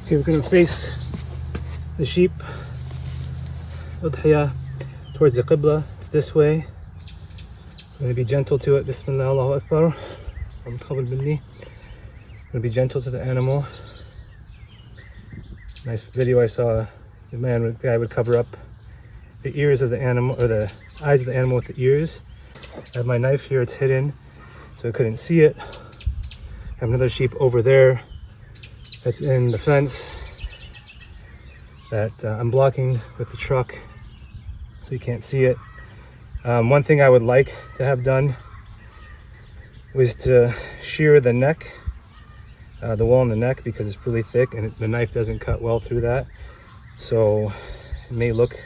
Okay, we're going to face the sheep, Udhiyah, towards the Qibla. It's this way. I'm going to be gentle to it. Bismillah, Allahu Akbar. I'm going to be gentle to the animal. Nice video I saw. The guy would cover up the ears of the animal, or the eyes of the animal with the ears. I have my knife here, it's hidden, so I couldn't see it. I have another sheep over there that's in the fence that I'm blocking with the truck, so you can't see it. One thing I would like to have done was to shear the neck, the wool on the neck, because it's really thick and the knife doesn't cut well through that. So it may look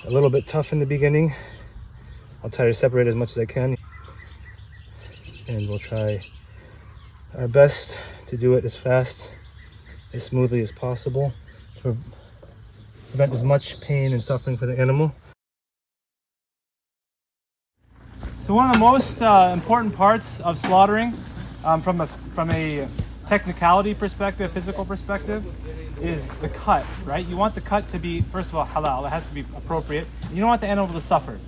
a little bit tough in the beginning. I'll try to separate as much as I can, and we'll try our best to do it as fast, as smoothly as possible to prevent as much pain and suffering for the animal. So one of the most important parts of slaughtering, from a technicality perspective, physical perspective, is the cut, right? You want the cut to be, first of all, halal. It has to be appropriate. You don't want the animal to suffer.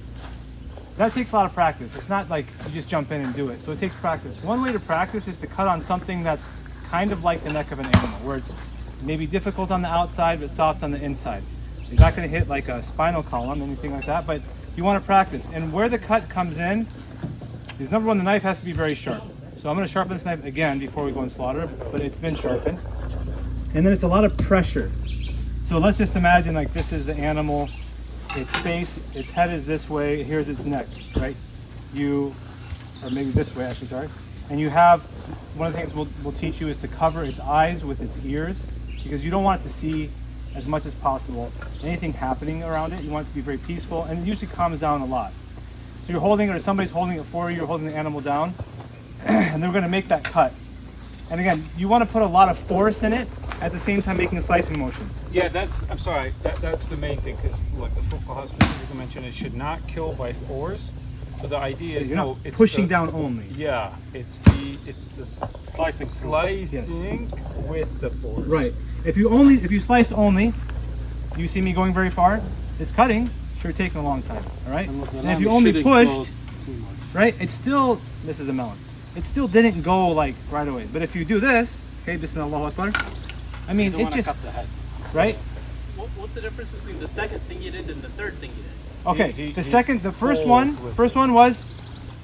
That takes a lot of practice. It's not like you just jump in and do it. So it takes practice. One way to practice is to cut on something that's kind of like the neck of an animal, where it's maybe difficult on the outside but soft on the inside. You're not going to hit like a spinal column, anything like that, but you want to practice. And where the cut comes in is, number one, the knife has to be very sharp. So I'm going to sharpen this knife again before we go and slaughter, but it's been sharpened. And then it's a lot of pressure. So let's just imagine like this is the animal, its face, its head is this way, here's its neck, right? Or maybe this way actually, sorry. And you have, one of the things we'll teach you is to cover its eyes with its ears, because you don't want it to see as much as possible anything happening around it. You want it to be very peaceful, and it usually calms down a lot. So you're holding it, or somebody's holding it for you, you're holding the animal down, and they're gonna make that cut. And again, you want to put a lot of force in it at the same time making a slicing motion. Yeah, that's the main thing, because like the fuqaha specifically mentioned, it should not kill by force. So the idea is, it's pushing down only. Yeah, it's the slicing with the force. Right. If you sliced only, you see me going very far. It's cutting, sure, taking a long time. All right. And if you only pushed, right, it's still, this is a melon. It still didn't go like right away. But if you do this, okay, Bismillah, Allahu Akbar. I mean, so you it just cut the head. Right. What's the difference between the second thing you did and the third thing you did? Okay, the first one was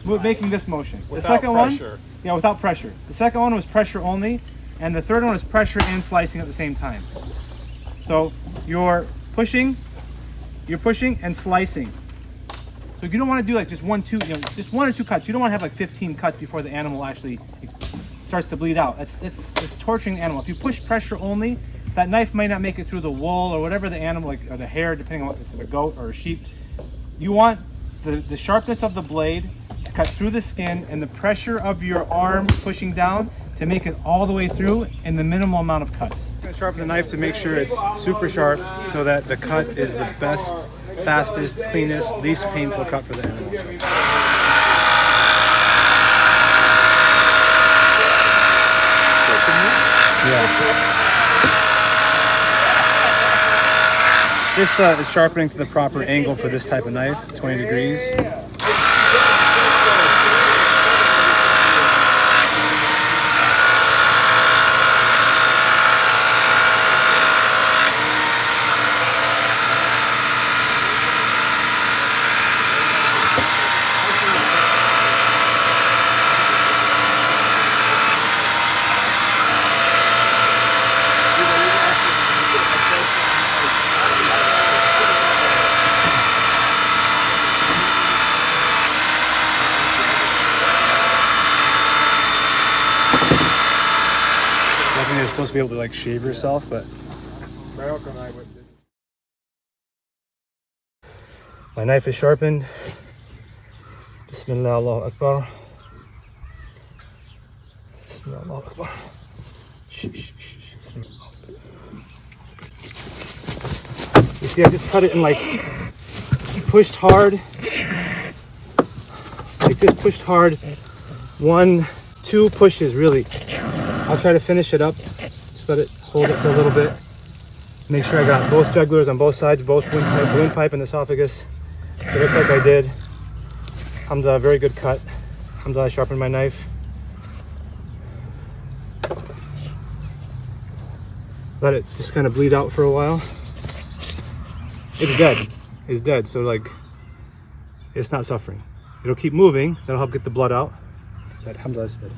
making this motion. The second pressure. one, without pressure. The second one was pressure only, and the third one was pressure and slicing at the same time. So you're pushing and slicing. So you don't want to do like just just one or two cuts. You don't want to have like 15 cuts before the animal actually starts to bleed out. It's torturing the animal. If you push pressure only, that knife might not make it through the wool or whatever the animal, like, or the hair, depending on what it's a goat or a sheep. You want the sharpness of the blade to cut through the skin, and the pressure of your arm pushing down to make it all the way through in the minimal amount of cuts. I'm going to sharpen the knife to make sure it's super sharp so that the cut is the best, fastest, cleanest, least painful cut for the animal. Yeah. This is sharpening to the proper angle for this type of knife, 20 degrees. You're supposed to be able to like shave yourself, but my knife is sharpened. Bismillah, Allahu Akbar. Bismillah, Allahu Akbar. Bismillah. You see, I just cut it and like pushed hard. Like just pushed hard. 1, 2 pushes really. I'll try to finish it up. Just let it hold it for a little bit. Make sure I got both jugulars on both sides, both windpipe and esophagus. So it looks like I did. Humza, very good cut. Humza, I sharpened my knife. Let it just kind of bleed out for a while. It's dead. It's dead, so like, it's not suffering. It'll keep moving. That'll help get the blood out. But alhamdulillah, it's dead.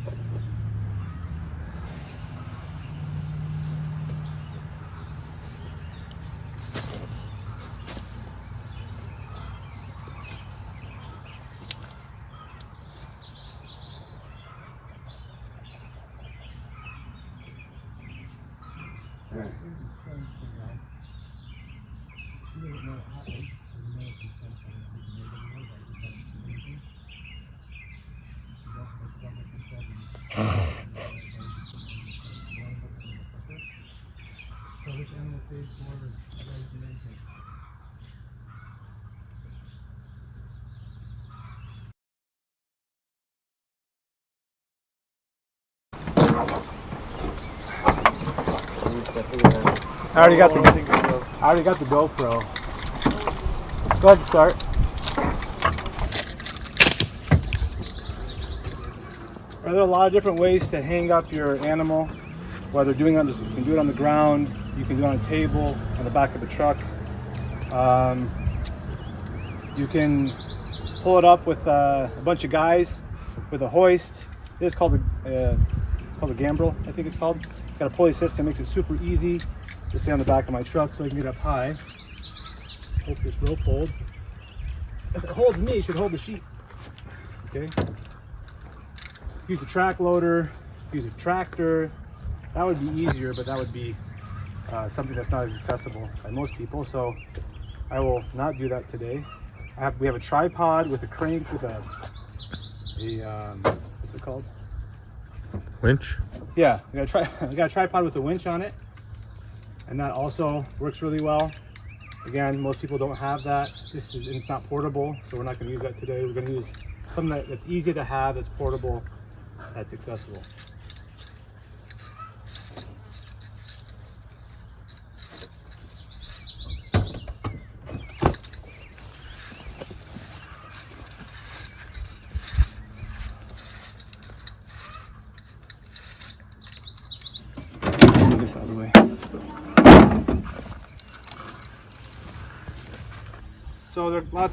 I already got the GoPro. Go ahead, start. There are a lot of different ways to hang up your animal. Whether doing it, you can do it on the ground, you can do it on a table, on the back of a truck. You can pull it up with a bunch of guys with a hoist. It's called a gambrel, I think it's called. It's got a pulley system, makes it super easy to stay on the back of my truck so I can get up high. Hope this rope holds. If it holds me, it should hold the sheep. Okay. Use a track loader, use a tractor. That would be easier, but that would be something that's not as accessible by most people. So I will not do that today. We have a tripod with a crank with a what's it called? Winch? Yeah, we got a tripod with a winch on it, and that also works really well. Again, most people don't have that. It's not portable, so we're not going to use that today. We're going to use something that's easy to have, that's portable, that's accessible. Move this out of the way. So there are a lot of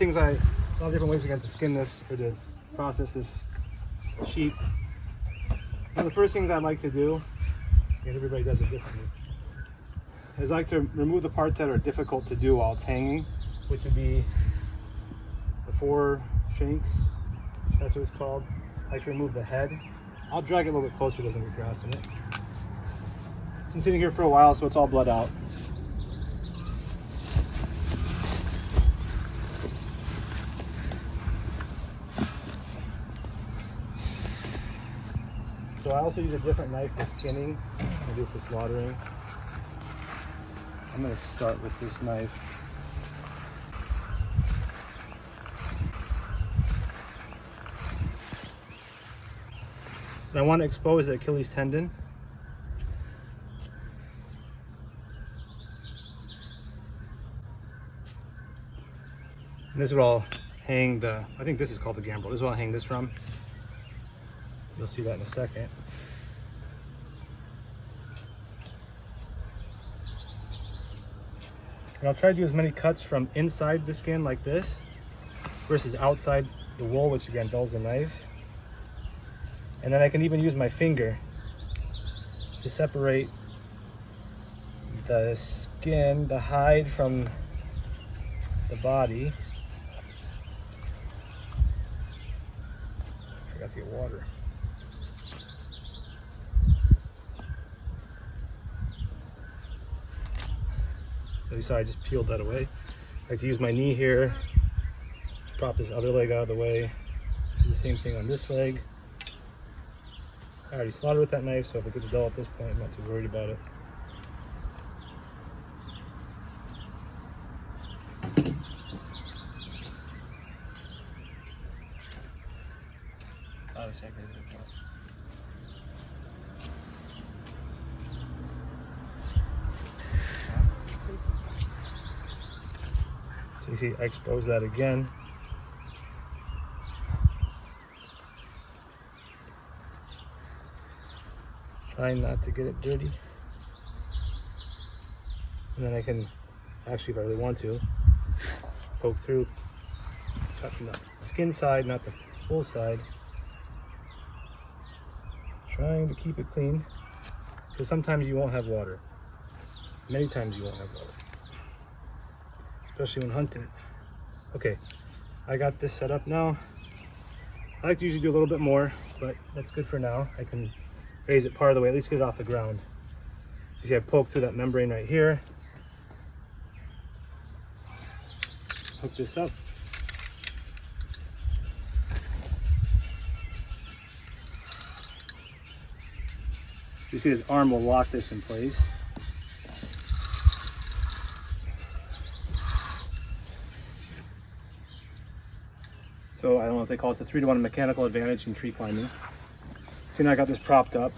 different ways to skin this or to process this sheep. One of the first things I'd like to do, and everybody does it differently, is I like to remove the parts that are difficult to do while it's hanging, which would be the four shanks, that's what it's called. I like to remove the head. I'll drag it a little bit closer, it doesn't get grass in it. It's been sitting here for a while, so it's all bled out. So I also use a different knife for skinning than I do for slaughtering. I'm going to start with this knife. And I want to expose the Achilles tendon. And this is where I'll hang I think this is called the gambrel. This is where I'll hang this from. You'll see that in a second. And I'll try to do as many cuts from inside the skin like this versus outside the wool, which again dulls the knife. And then I can even use my finger to separate the skin, the hide from the body. I forgot to get water. So you saw I just peeled that away. I like to use my knee here to prop this other leg out of the way. Do the same thing on this leg. I already slaughtered with that knife, so if it gets dull at this point, I'm not too worried about it. You see, I exposed that again. Trying not to get it dirty. And then I can, actually if I really want to, poke through, cut from the skin side, not the full side. Trying to keep it clean, because sometimes you won't have water. Many times you won't have water, especially when hunting. Okay, I got this set up now. I like to usually do a little bit more, but that's good for now. I can raise it part of the way, at least get it off the ground. You see I poked through that membrane right here. Hook this up. You see his arm will lock this in place. So I don't know if they call this a 3-to-1 mechanical advantage in tree climbing. See, now I got this propped up.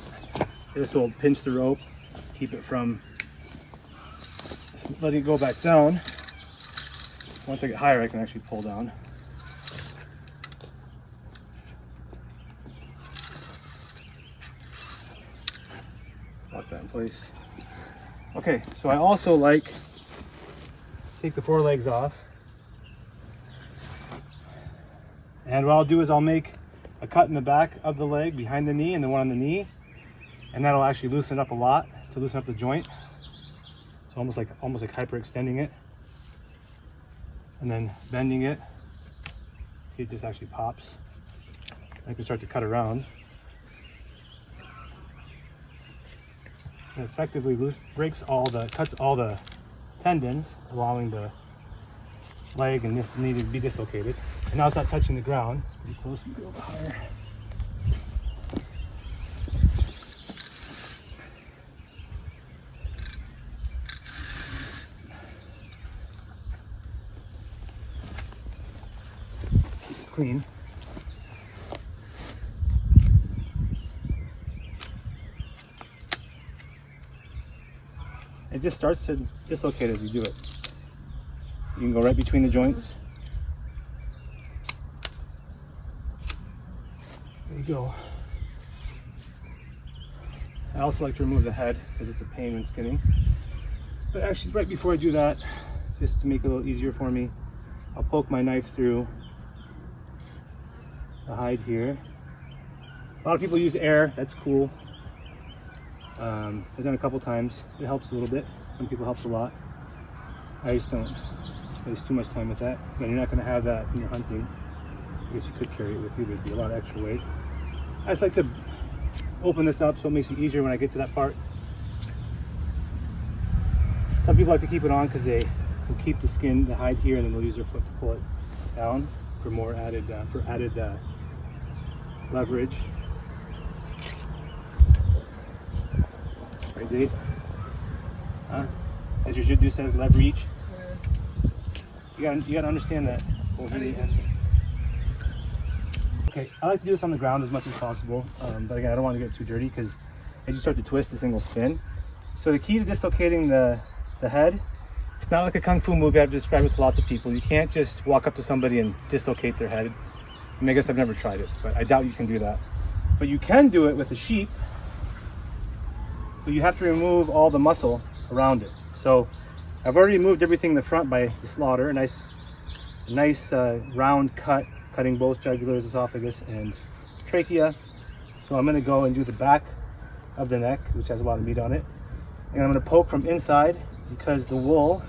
This will pinch the rope, keep it from just letting it go back down. Once I get higher, I can actually pull down. Lock that in place. Okay, so I also like take the forelegs off. And what I'll do is I'll make a cut in the back of the leg behind the knee and the one on the knee, and that'll actually loosen it up a lot to loosen up the joint. So almost like hyperextending it, and then bending it. See, it just actually pops. I can start to cut around. It effectively cuts all the tendons, allowing the leg and this knee to be dislocated. And now it's not touching the ground. It's pretty close. Let me go a little higher. Keep it clean. It just starts to dislocate as you do it. You can go right between the joints. There you go. I also like to remove the head because it's a pain when skinning. But actually, right before I do that, just to make it a little easier for me, I'll poke my knife through the hide here. A lot of people use air, that's cool. I've done it a couple times. It helps a little bit. Some people helps a lot. I just don't waste too much time with that. Again, you're not going to have that when you're hunting. I guess you could carry it with you, but it'd be a lot of extra weight. I just like to open this up so it makes it easier when I get to that part. Some people like to keep it on because they will keep the skin, the hide here, and then they'll use their foot to pull it down for more added leverage. Right, Zaid? As your Jiddu says, leverage. You gotta understand that. Okay, I like to do this on the ground as much as possible, but again, I don't want to get too dirty because as you start to twist, this thing will spin. So the key to dislocating the head, it's not like a kung fu movie. I've described it to lots of people. You can't just walk up to somebody and dislocate their head. I mean, I guess I've never tried it, but I doubt you can do that. But you can do it with a sheep, but you have to remove all the muscle around it. So I've already removed everything in the front by the slaughter, a nice round cut, cutting both jugulars, esophagus, and trachea. So I'm gonna go and do the back of the neck, which has a lot of meat on it. And I'm gonna poke from inside because the wool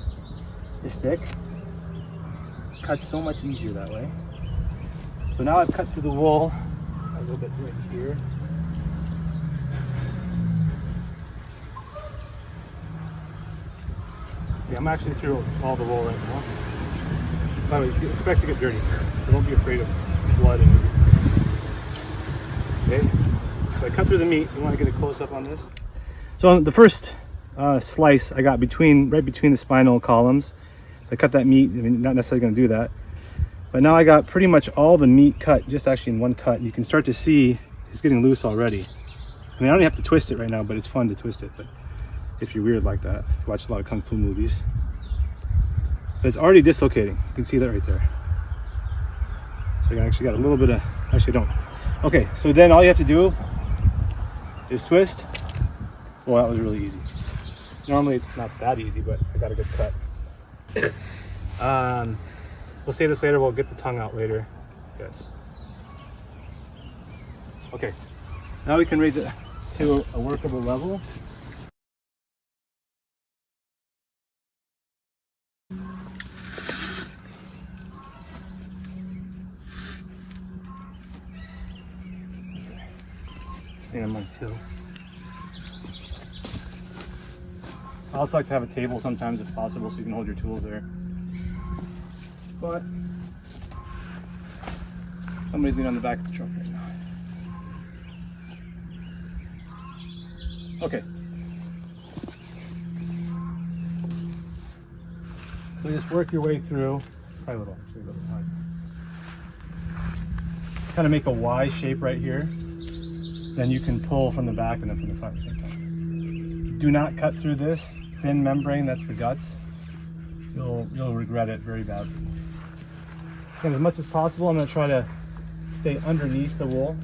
is thick. It cuts so much easier that way. So now I've cut through the wool a little bit right here. Yeah, I'm actually through all the wool right now. By the way, expect to get dirty. So don't be afraid of blood and okay. So I cut through the meat. You want to get a close up on this. So on the first slice I got right between the spinal columns. So I cut that meat. I mean, not necessarily going to do that. But now I got pretty much all the meat cut, just actually in one cut. You can start to see it's getting loose already. I mean, I don't have to twist it right now, but it's fun to twist it. But if you're weird like that, you watch a lot of kung fu movies. But it's already dislocating. You can see that right there. So I actually got a little bit of, actually don't. Okay, so then all you have to do is twist. Well, that was really easy. Normally it's not that easy, but I got a good cut. We'll save this later. We'll get the tongue out later. Yes. Okay. Now we can raise it to a workable level. And I'm on two. I also like to have a table sometimes if possible so you can hold your tools there. But somebody's leaning on the back of the truck right now. Okay. So just work your way through. Probably a little hard. Kind of make a Y shape right here. Then you can pull from the back and then from the front at the same time. Do not cut through this thin membrane, that's the guts. You'll regret it very badly. And as much as possible, I'm going to try to stay underneath the wool.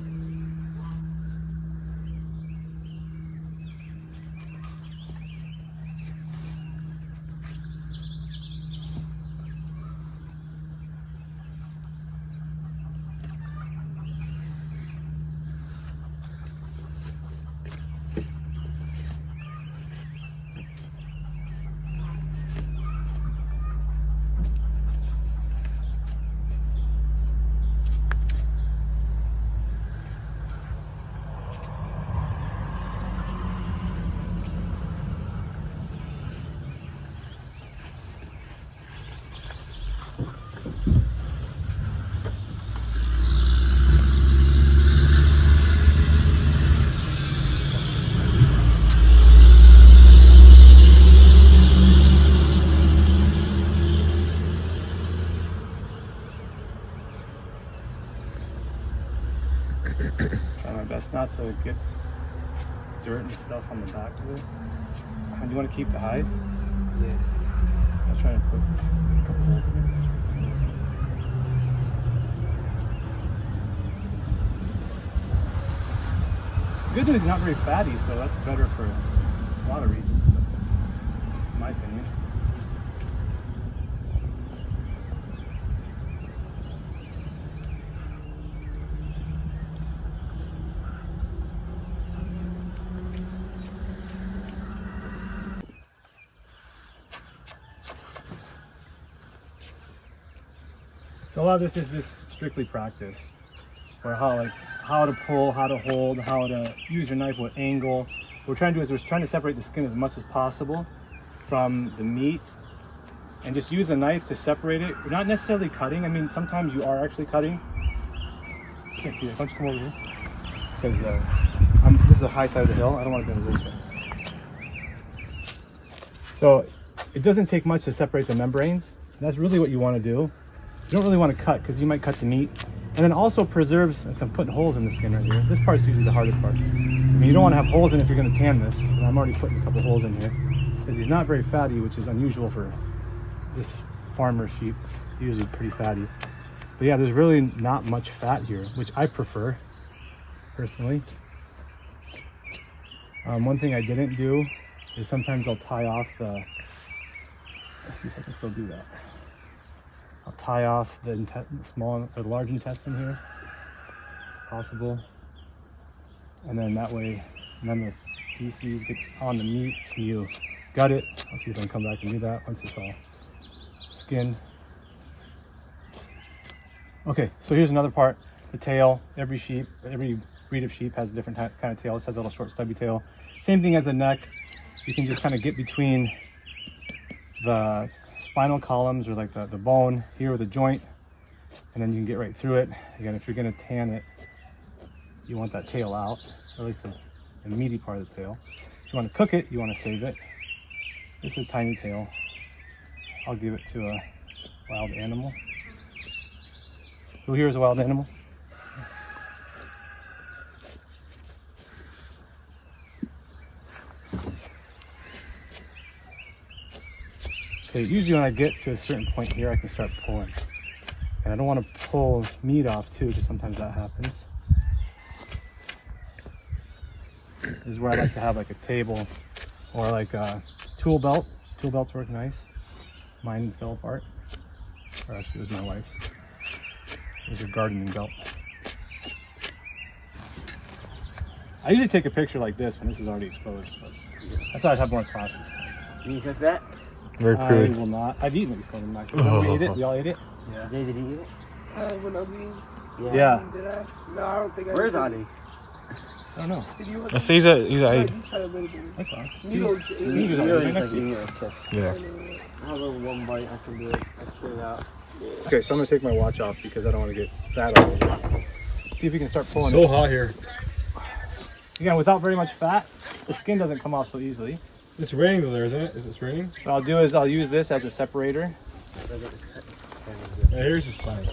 Try my best not to get dirt and stuff on the back of it. Do you want to keep the hide? Yeah. I'll try to put a couple holes in it. The good news is not very fatty, so that's better for a lot of reasons, but in my opinion. So a lot of this is just strictly practice, or how to pull, how to hold, how to use your knife, what angle. What we're trying to do is we're trying to separate the skin as much as possible from the meat, and just use a knife to separate it. We're not necessarily cutting. I mean, sometimes you are actually cutting. You can't see that. Why don't you come over here? Because this is a high side of the hill. I don't want to be in the way. So it doesn't take much to separate the membranes. That's really what you want to do. You don't really want to cut because you might cut the meat, and then also preserves. Since I'm putting holes in the skin right here, this part's usually the hardest part. I mean, you don't want to have holes in it if you're going to tan this, and I'm already putting a couple holes in here because he's not very fatty, which is unusual for this farmer sheep. Usually pretty fatty, but yeah, there's really not much fat here, which I prefer personally. One thing I didn't do is sometimes I'll tie off the. Let's see if I can still do that. I'll tie off the small or the large intestine here, if possible, and then that way, and then the feces gets on the meat and you gut it. I'll see if I can come back and do that once it's all skinned. Okay, so here's another part, the tail. Every breed of sheep has a different kind of tail. This has a little short stubby tail. Same thing as the neck. You can just kind of get between the spinal columns or like the bone here with the joint, and then you can get right through it. Again, if you're going to tan it, you want that tail out, or at least the meaty part of the tail. If you want to cook it, you want to save it. This is a tiny tail. I'll give it to a wild animal. Who here is a wild animal? Okay, usually when I get to a certain point here, I can start pulling. And I don't want to pull meat off too, because sometimes that happens. This is where I like to have like a table or like a tool belt. Tool belts work nice. Mine fell apart. Or actually it was my wife's. It was a gardening belt. I usually take a picture like this when this is already exposed, but I thought I'd have more classes. Can you cook that? Very I crude. will not. I've eaten it before. We ate it. We all ate it. Yeah. Jay, did he eat it? When I mean, Yeah. did I? No, I don't think I Where's did. Adi? I don't know. Did you? I see he's a No, aide. you tried a little bit. That's fine. You don't You eat can do it. that. You're Right just next like to you. eating like chips. Yeah. I have a little one bite. I can do it. I spit it out. Okay, so I'm gonna take my watch off because I don't want to get fat all over it. See if we can start pulling So it. hot here. Again, without very much fat, the skin doesn't come off so easily. It's raining though, there, isn't it? Is it raining? What I'll do is I'll use this as a separator. Yeah, here's the sign.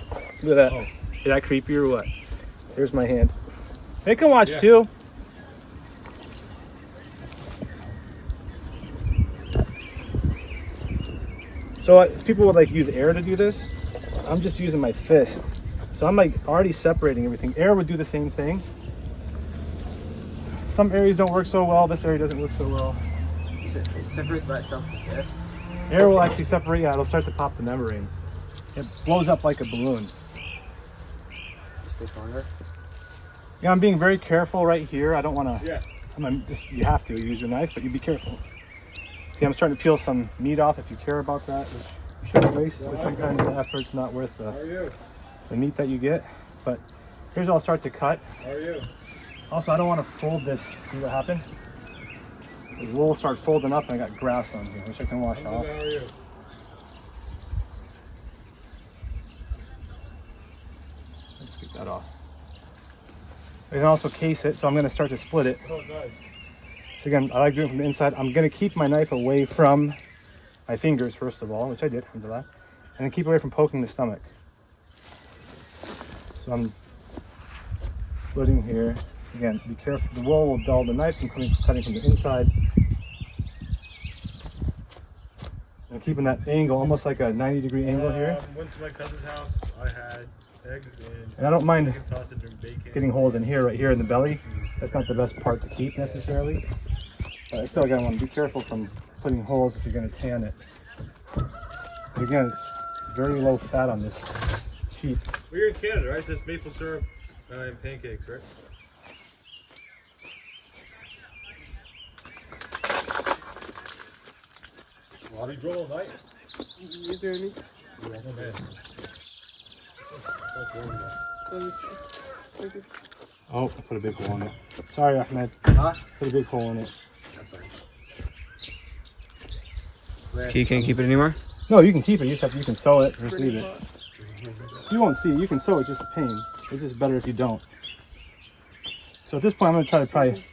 Look at that. Oh. Is that creepy or what? Here's my hand. They can watch Yeah. too. So people would like use air to do this. I'm just using my fist. So I'm like already separating everything. Air would do the same thing. Some areas don't work so well. This area doesn't work so well. It separates by itself. Yeah. Air will actually separate. Yeah, it'll start to pop the membranes. It blows up like a balloon. Stay stronger. Yeah, I'm being very careful right here. I don't want to. Yeah. You have to use your knife, but you be careful. See, I'm starting to peel some meat off. If you care about that, which you shouldn't waste. But sometimes the effort's not worth How are you? the meat that you get. But here's where I'll start to cut. How are you? Also, I don't want to fold this. See what happened? The wool will start folding up, and I got grass on here, which I can wash off. How are you? Let's get that off. I can also case it, so I'm going to start to split it. Oh, nice. So again, I like doing it from the inside. I'm going to keep my knife away from my fingers, first of all, which I did, alhamdulillah, and then keep away from poking the stomach. So I'm splitting here. Again, be careful. The wool will dull the knife. I'm cutting from the inside. I'm keeping that angle, almost like a 90-degree angle here. Went to my cousin's house. I had eggs And I don't mind chicken sausage and bacon. getting holes in here, right here in the belly. That's not the best part to keep necessarily. But I still gotta want to be careful from putting holes if you're gonna tan it. But again, it's very low fat on this sheet. Well, you're in Canada, right? So it's maple syrup and pancakes, right? Well, you drove all night. Is there any? Oh, man. Oh, I put a big hole in it. Sorry, Ahmed. Huh? Put a big hole in it. You can't keep it anymore? No, you can keep it. You can sew it or just leave it. You won't see it. You can sew it. It's just a pain. It's just better if you don't. So at this point, I'm gonna try to probably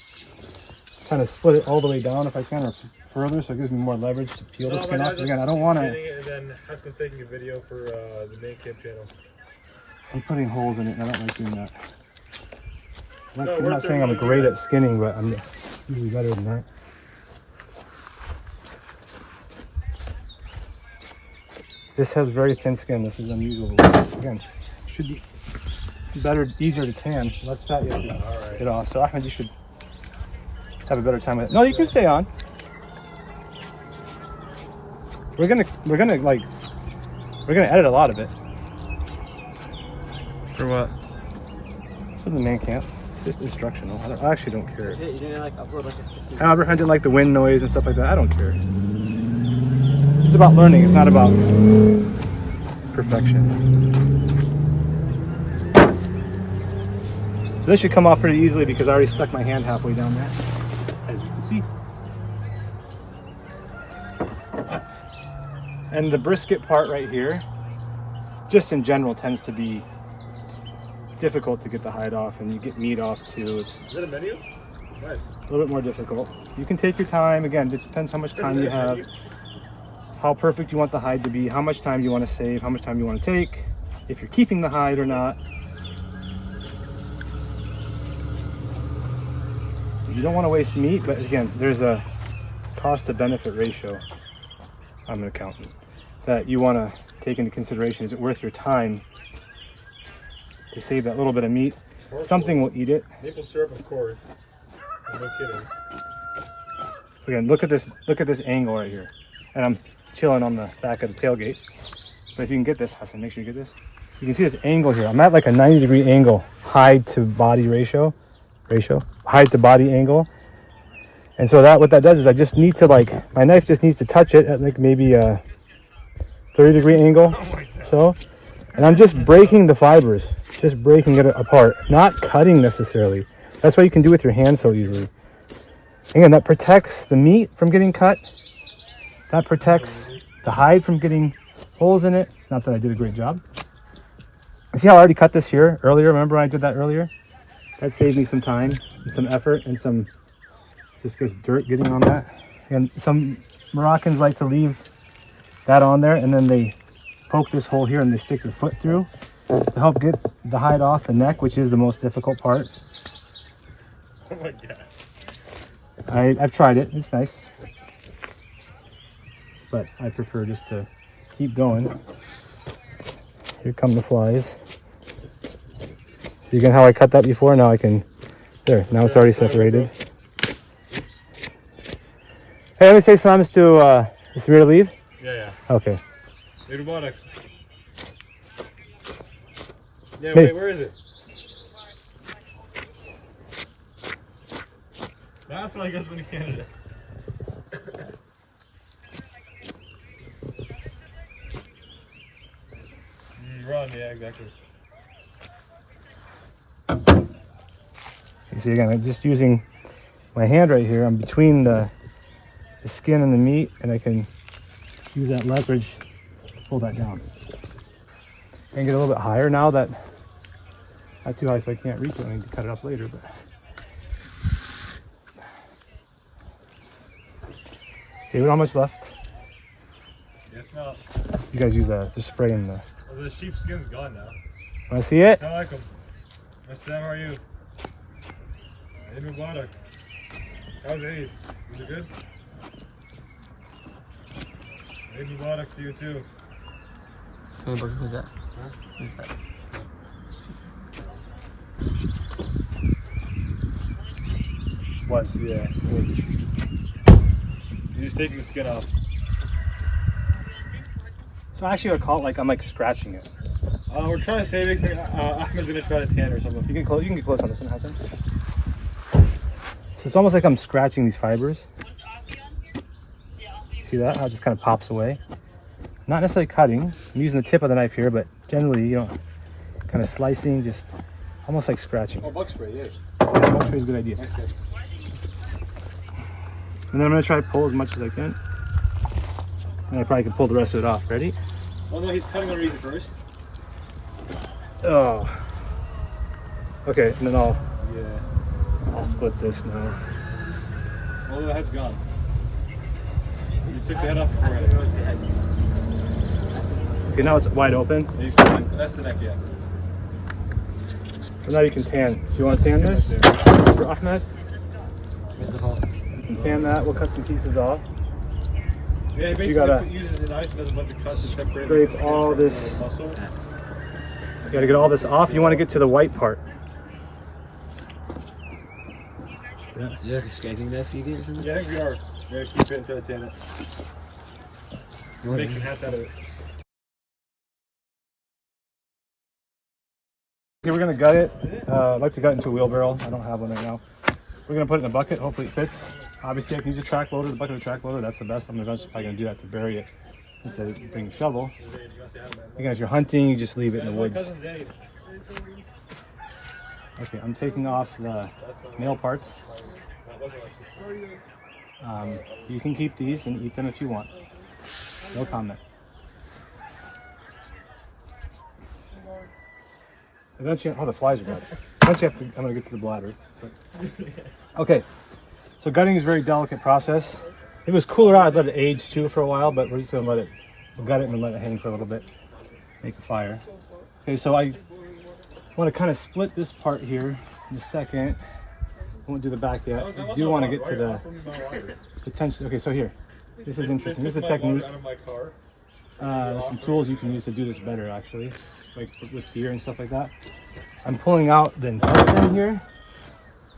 kind of split it all the way down if I can, or further, so it gives me more leverage to peel the skin off. Again, I don't want to. And then Haskell's taking a video for the main camp channel. I'm putting holes in it, and I don't like doing that. I'm No, not we're saying I'm great at skinning, but I'm usually better than that. This has very thin skin. This is unusual. Again, should be better, easier to tan. Less fat you have to get off. So Ahmed, you should have a better time with it. No, you can stay on. We're gonna edit a lot of it. For what? For the main camp. Just instructional. I actually don't care. You didn't like upload like a 50. Albert, I didn't like the wind noise and stuff like that. I don't care. It's about learning. It's not about perfection. So this should come off pretty easily because I already stuck my hand halfway down there, as you can see. And the brisket part right here, just in general, tends to be difficult to get the hide off, and you get meat off too. It's Is that a menu? Nice. a little bit more difficult. You can take your time. Again, it depends how much time you have, how perfect you want the hide to be, how much time you want to save, how much time you want to take, if you're keeping the hide or not. You don't want to waste meat, but again, there's a cost to benefit ratio. I'm an accountant, that you want to take into consideration. Is it worth your time to save that little bit of meat? Something will eat it. Maple syrup, of course. No kidding. Again, look at this angle right here. And I'm chilling on the back of the tailgate. But if you can get this, Hassan, make sure you get this. You can see this angle here. I'm at like a 90-degree angle, height to body ratio, height to body angle. And so what that does is I just need to my knife just needs to touch it at like maybe a 30-degree angle. So, and I'm just breaking the fibers, just breaking it apart, not cutting necessarily. That's what you can do with your hand so easily. Again, that protects the meat from getting cut. That protects the hide from getting holes in it. Not that I did a great job. See how I already cut this here earlier? Remember I did that earlier? That saved me some time and some effort and some just gets dirt getting on that. And some Moroccans like to leave that on there and then they poke this hole here and they stick their foot through to help get the hide off the neck, which is the most difficult part. Oh my god. I've tried it, it's nice. But I prefer just to keep going. Here come the flies. See again how I cut that before? Now I can, there, now it's already separated. Hey, let me say salaams to, is Samir to leave? Yeah. Okay. Hey, Mubarak. Yeah, Hey. wait, where is it? That's why I guess went to Canada. Run, yeah, exactly. You see again, I'm just using my hand right here. I'm between the skin and the meat, and I can use that leverage to pull that down. I can get a little bit higher now that, not too high so I can't reach it. I need to cut it up later, but. Okay, we don't have much left. Yes, no. You guys use the spray in the. Oh, the sheep skin's gone now. Want to see it? Assalamualaikum. Sam, how are you? Eid Mubarak. How's Eid? Was it good? Eid Mubarak to you too. Who's that? Who's that? Was, yeah. You're just taking the skin off. So actually I call it like I'm like scratching it. We're trying to save it. Ahmed's gonna try to tan or something. You can get close on this one, Hassan. So it's almost like I'm scratching these fibers. See that? How it just kind of pops away. Not necessarily cutting. I'm using the tip of the knife here, but generally, you know, kind of slicing, just almost like scratching. Oh, bug spray, yeah. Bug spray is a good idea. Nice catch. And then I'm gonna try to pull as much as I can. And I probably can pull the rest of it off. Ready? Oh no, he's cutting underneath it first. Oh. Okay, and then I'll Yeah. split this now. Oh, the head's gone. You took the head off before. Okay, now it's wide open. Yeah, he's cutting. That's the neck, yeah. So now you can tan. Do you want to tan this? For Ahmed? Where's the hole? You can tan that. We'll cut some pieces off. Yeah, he basically gotta uses a knife and does a bunch of cuts to separate scrape the skin all from this- the muscle. You gotta get all this off. You want to get to the white part. Is there like a scraping knife you get or something? Yeah, I think we are. We're gonna keep it and try to tan it. Make some hats out of it. Okay, we're gonna gut it. I'd like to gut into a wheelbarrow. I don't have one right now. We're gonna put it in a bucket. Hopefully it fits. Obviously I can use a track loader, the bucket of a track loader. That's the best. I'm eventually probably gonna do that to bury it instead of bringing a shovel. Again, if you're hunting, you just leave it in the My woods. cousin's Zaid. Okay, I'm taking off the male parts. You can keep these and eat them if you want. No comment. Eventually, oh, the flies are bad. Eventually, I'm gonna get to the bladder. But. Okay, so gutting is a very delicate process. If it was cooler out, I'd let it age too for a while, but we're just gonna let it, we'll gut it and then let it hang for a little bit. Make a fire. Okay, so I want to kind of split this part here in a second. I won't do the back yet. I do want to get to the potential. Okay, so here. This is interesting. This is a They took my technique. water out of my car. There's some tools you can use to do this better, actually, like with deer and stuff like that. I'm pulling out the intestine here.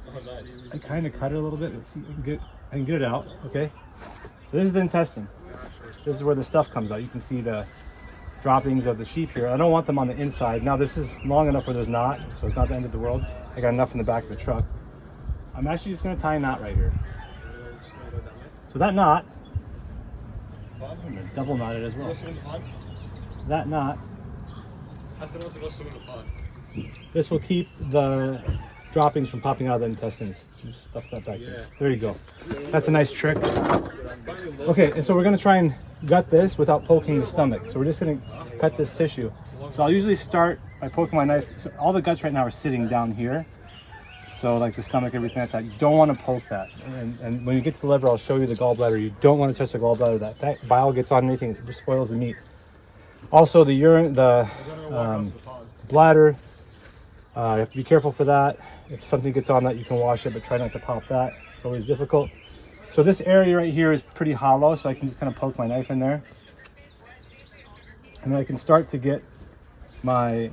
Oh, not easy. I kind of cut it a little bit. Let's see. I can get it out. Okay. So this is the intestine. This is where the stuff comes out. You can see the droppings of the sheep here. I don't want them on the inside. Now this is long enough where there's not, so it's not the end of the world. I got enough in the back of the truck. I'm actually just going to tie a knot right here. So that knot, I'm going to double knot it as well. That knot, I said also go swim in the pond. this will keep the droppings from popping out of the intestines. Just stuff that back there. There you go. That's a nice trick. Okay, and so we're going to try and gut this without poking the stomach. So we're just going to cut this tissue. So I'll usually start by poking my knife. So all the guts right now are sitting down here. So like the stomach, everything like that. You don't want to poke that. And when you get to the liver, I'll show you the gallbladder. You don't want to touch the gallbladder. That bile gets on anything, it just spoils the meat. Also the urine, the bladder, you have to be careful for that. If something gets on that, you can wash it, but try not to pop that. It's always difficult. So this area right here is pretty hollow, so I can just kind of poke my knife in there. And then I can start to get my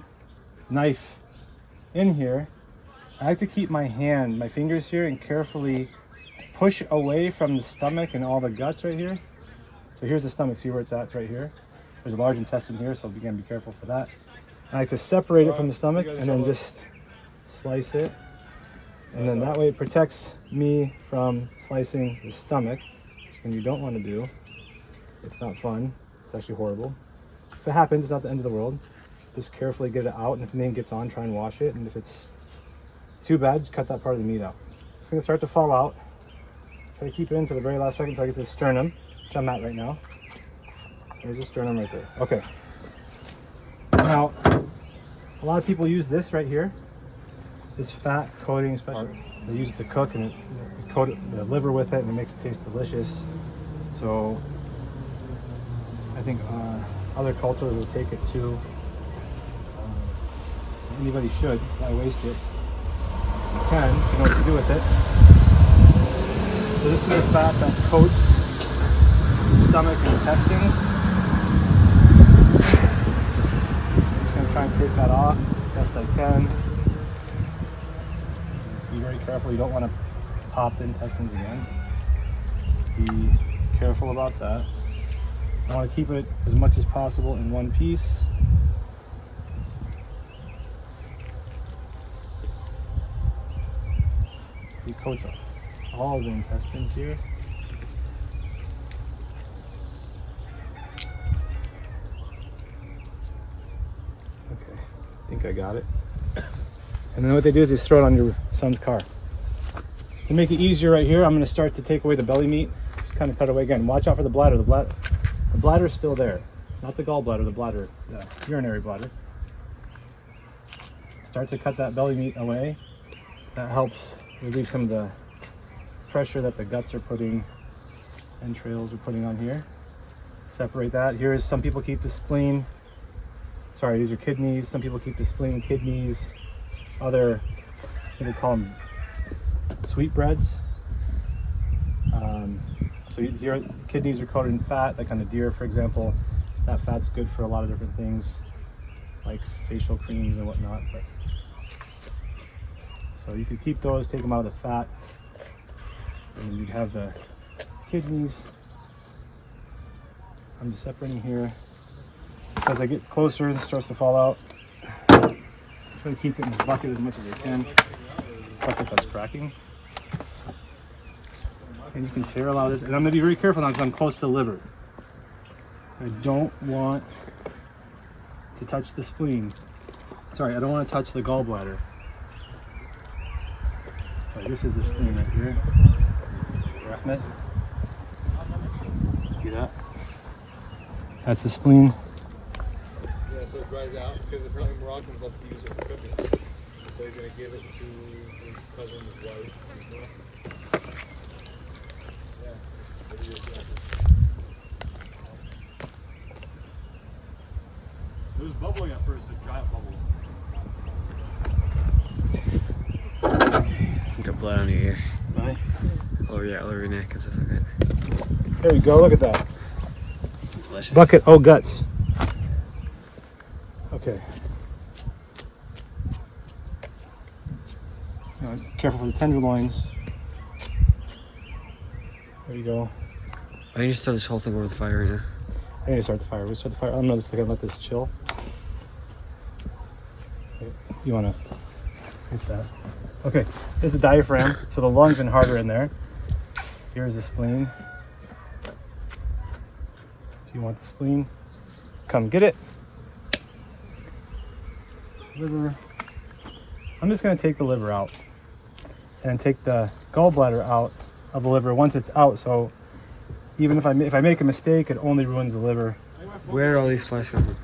knife in here. I like to keep my fingers here, and carefully push away from the stomach and all the guts right here. So here's the stomach, see where it's at? It's right here. There's a large intestine here, so again, be careful for that. I like to separate it from the stomach and then just slice it. And then that way it protects me from slicing the stomach, which you don't want to do. It's not fun. It's actually horrible. If it happens, it's not the end of the world. Just carefully get it out, and if anything gets on, try and wash it. And if it's too bad, just cut that part of the meat out. It's going to start to fall out. Try to keep it in to the very last second until I get to the sternum, which I'm at right now. There's the sternum right there. Okay. Now, a lot of people use this right here, this fat coating, especially. They use it to cook, and they coat the liver with it, and it makes it taste delicious. So I think other cultures will take it too. Anybody should. Why waste it? If you can, you know what to do with it. So this is the fat that coats the stomach and intestines. So I'm just going to try and take that off best I can. Be very careful. You don't want to pop the intestines again. Be careful about that. I want to keep it as much as possible in one piece. He coats all the intestines here. Okay, I think I got it. And then what they do is they throw it on your son's car. To make it easier right here, I'm going to start to take away the belly meat. Just kind of cut away again. Watch out for the bladder. The bladder's still there. Not the gallbladder, the bladder, the urinary bladder. Start to cut that belly meat away. That helps relieve some of the pressure that the guts are putting, entrails are putting on here. Separate that. Here's, some people keep the spleen. Sorry, these are kidneys. Some people keep the spleen, kidneys, other, what do they call them? Sweetbreads. So here, kidneys are coated in fat, like on a deer, for example. That fat's good for a lot of different things, like facial creams and whatnot. But so you could keep those, take them out of the fat, and you'd have the kidneys. I'm just separating here. As I get closer, it starts to fall out. Try to keep it in this bucket as much as I can. Bucket that's cracking. And you can tear a lot of this. And I'm going to be very careful now because I'm close to the liver. I don't want to touch the spleen. Sorry, I don't want to touch the gallbladder. Sorry, this is the spleen right here. Rahmet. See that? That's the spleen. Yeah, so it dries out because apparently Moroccans love to use it for cooking. So he's going to give it to his cousin's wife. It was bubbling at first, a giant bubble. You got blood on your ear. Right? All over your neck and stuff like that. There you go. Look at that. Delicious. Bucket. Oh, guts. Okay. Careful for the tenderloins. There you go. I can just throw this whole thing over the fire right now. I need to start the fire. We start the fire. I'm not just gonna let this chill. Okay. You wanna hit that? Okay. This is the diaphragm. So the lungs and heart are in there. Here's the spleen. If you want the spleen, come get it. Liver. I'm just gonna take the liver out and take the gallbladder out of the liver once it's out. So even if I make a mistake, it only ruins the liver. Where did all these flies come from?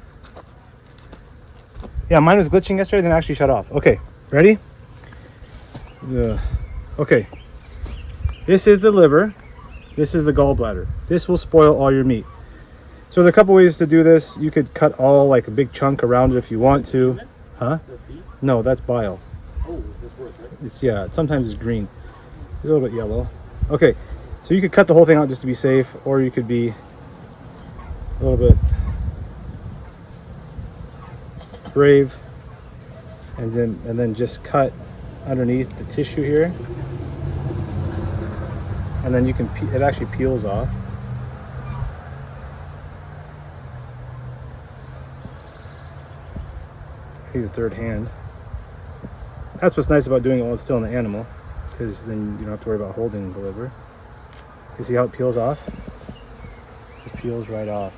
Yeah, mine was glitching yesterday, then it actually shut off. Okay, ready? Okay. This is the liver. This is the gallbladder. This will spoil all your meat. So there are a couple ways to do this. You could cut all like a big chunk around it if you want to. Huh? No, that's bile. Oh, that's worse, right? It's, yeah, sometimes it's green. It's a little bit yellow. Okay, so you could cut the whole thing out just to be safe, or you could be a little bit brave and then just cut underneath the tissue here, and then you can it actually peels off. Use the third hand. That's what's nice about doing it while it's still in the animal, because then you don't have to worry about holding the liver. You see how it peels off? It peels right off.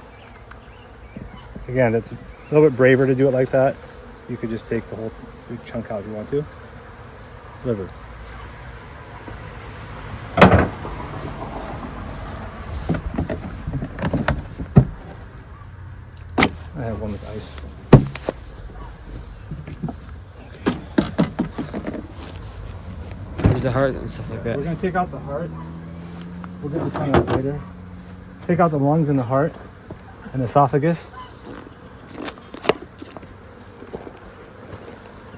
Again, it's a little bit braver to do it like that. You could just take the whole big chunk out if you want to. Liver. I have one with ice. Here's the heart and stuff like that. We're going to take out the heart. We'll get the tongue out later. Take out the lungs and the heart and the esophagus.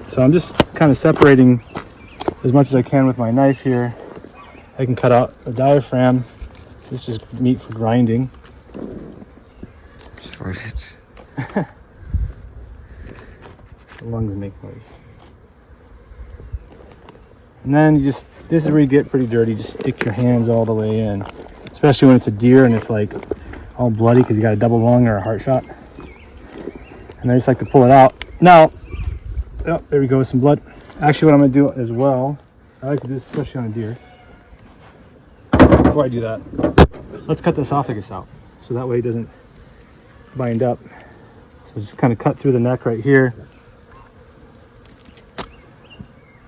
So I'm just kind of separating as much as I can with my knife here. I can cut out the diaphragm. This is meat for grinding. Just farted. The lungs make noise. And then this is where you get pretty dirty. Just stick your hands all the way in. Especially when it's a deer and it's like all bloody because you got a double lung or a heart shot. And I just like to pull it out. Now, oh, there we go with some blood. Actually, what I'm going to do as well, I like to do this especially on a deer. Before I do that, let's cut the esophagus out. So that way it doesn't bind up. So just kind of cut through the neck right here.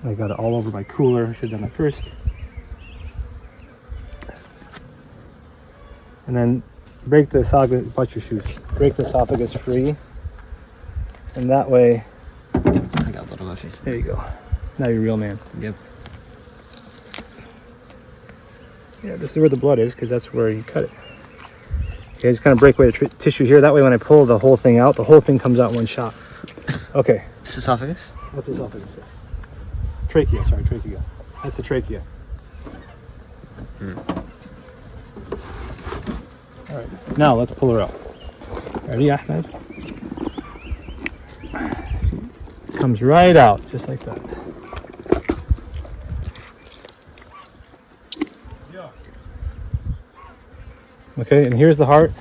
I got it all over my cooler. Should have done it first. And then break the esophagus, watch your shoes. Break the esophagus free. And that way, I got blood on my face. there you go. Now you're a real man. Yep. Yeah, this is where the blood is because that's where you cut it. Okay, just kind of break away the tissue here. That way when I pull the whole thing out, the whole thing comes out in one shot. Okay. This is esophagus? What's the esophagus? Trachea, sorry, trachea. That's the trachea. All right, now let's pull her out. Ready, Ahmed? Comes right out, just like that. Okay, and here's the heart.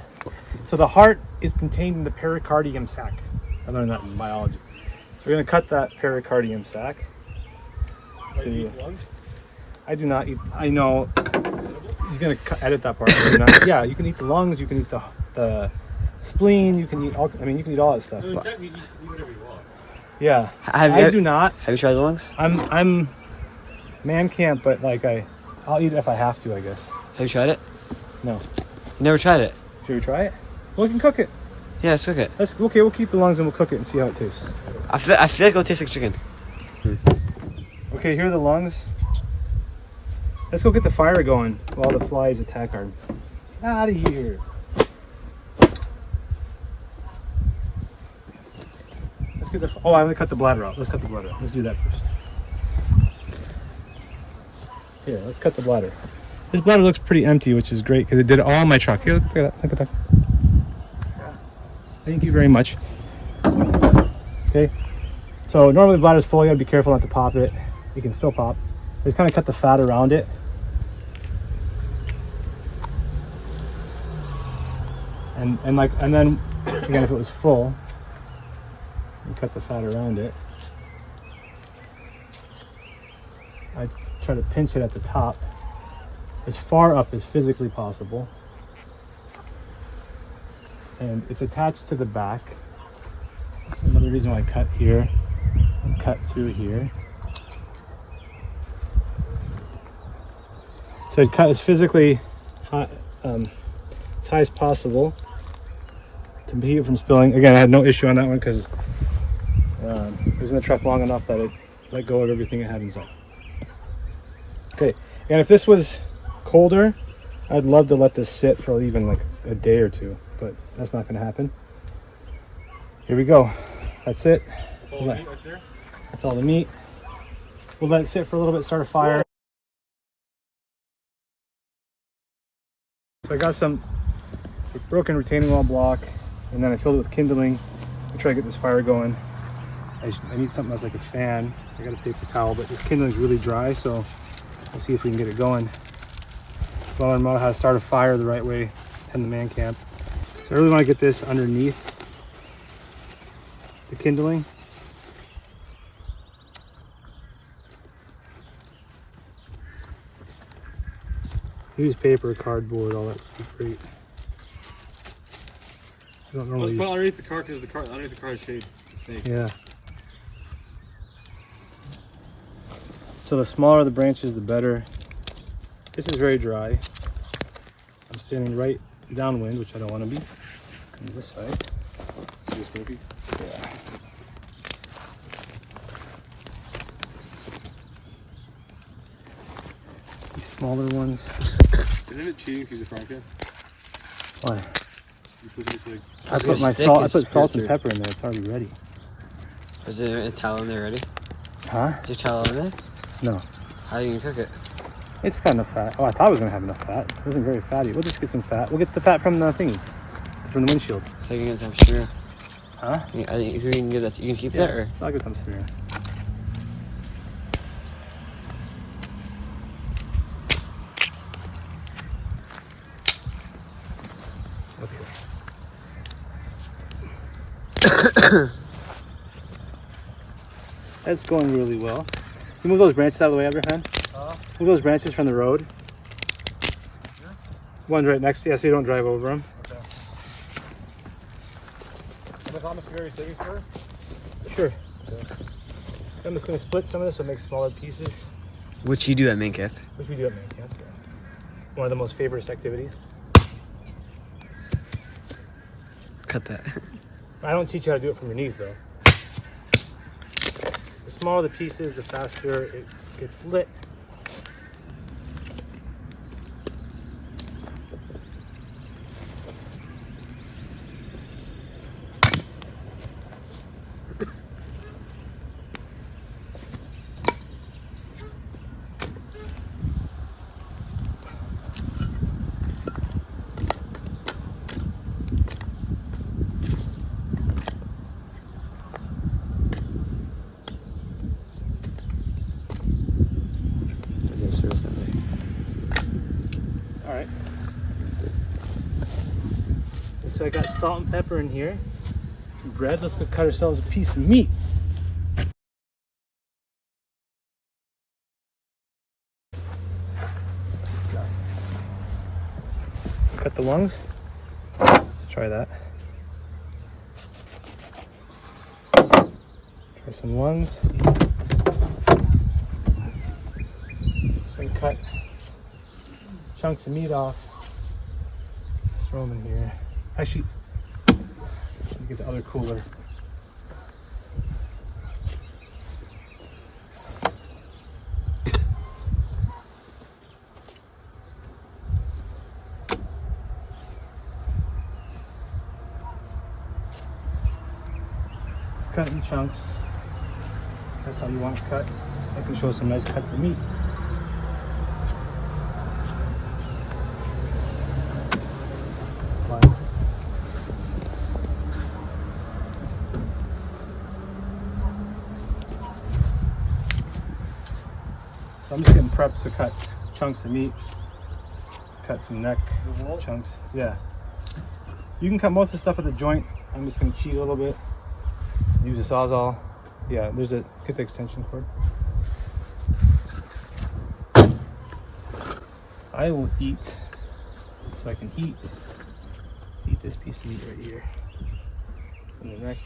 So the heart is contained in the pericardium sac. I learned that in biology. So we're going to cut that pericardium sac. I do not eat. I know you're gonna edit that part. Yeah, you can eat the lungs. You can eat the spleen. You can eat all. I mean, you can eat all that stuff. No, technically, you can eat whatever you want. Yeah, I do not. Have you tried the lungs? I'm man can't, but like I'll eat it if I have to. I guess. Have you tried it? No. You never tried it? Should we try it? Well, we can cook it. Yeah, let's cook it. Let's okay. We'll keep the lungs and we'll cook it and see how it tastes. I feel like it'll taste like chicken. Okay, here are the lungs. Let's go get the fire going while the flies attack our... Out of here. Let's get the... Oh, I'm going to cut the bladder out. Let's cut the bladder out. Let's do that first. Here, let's cut the bladder. This bladder looks pretty empty, which is great because it did it all in my truck. Here, look at that. Look at that. Thank you very much. Okay. So normally the bladder's full. You gotta be careful not to pop it. You can still pop. Just kind of cut the fat around it. And then again, if it was full, you cut the fat around it. I try to pinch it at the top as far up as physically possible. And it's attached to the back. That's another reason why I cut here and cut through here. So it cut as physically high, as high as possible to keep it from spilling. Again, I had no issue on that one because it was in the truck long enough that it let go of everything it had inside. Okay, and if this was colder, I'd love to let this sit for even like a day or two, but that's not going to happen. Here we go. That's it. That's all the meat right there? That's all the meat. We'll let it sit for a little bit, start a fire. So I got some broken retaining wall block, and then I filled it with kindling to try to get this fire going. I need something that's like a fan. I got a paper towel, but this kindling is really dry, so we'll see if we can get it going. Well, I know how to start a fire the right way in the man camp. So I really want to get this underneath the kindling. Use paper, cardboard, all that would be great. I don't normally Let's put it underneath the car because underneath the car is shade. Snake. Yeah. So the smaller the branches, the better. This is very dry. I'm standing right downwind, which I don't want to be. Come to this side. Too smoky? Yeah. These smaller ones. Isn't it cheating to use a frying pan? Why? You're supposed to just like. I put my salt. I put salt and pepper in there. It's already ready. Is there a towel in there already? Huh? Is there a towel in there? No. How are you gonna cook it? It's got enough fat. Oh, I thought it was gonna have enough fat. It wasn't very fatty. We'll just get some fat. We'll get the fat from the thingy, from the windshield. So you can get some smear. Huh? I think if you can get that, you can keep that, or I'll get some smear. Okay. That's going really well. You move those branches out of the way, Abraham. Move those branches from the road. Sure. One's right next to you, so you don't drive over them. Okay. How much very savings for? Sure. Okay. I'm just going to split some of this so it makes smaller pieces, which you do at main camp. which we do at man camp. One of the most favorite activities. Cut that. I don't teach you how to do it from your knees, though. The smaller the pieces, the faster it gets lit. All right. And so I got salt and pepper in here. Some bread. Let's go cut ourselves a piece of meat. Cut the lungs. Let's try that. Try some lungs. Some cut chunks of meat off. Let's throw them in here. Actually, let me get the other cooler. Just cut it in chunks. That's how you want it cut. I can show some nice cuts of meat. prep to cut chunks of meat, cut some neck chunks. Yeah. You can cut most of the stuff at the joint. I'm just gonna cheat a little bit. Use a Sawzall. Yeah, there's a, get the extension cord. I will eat, so I can eat this piece of meat right here. And the neck,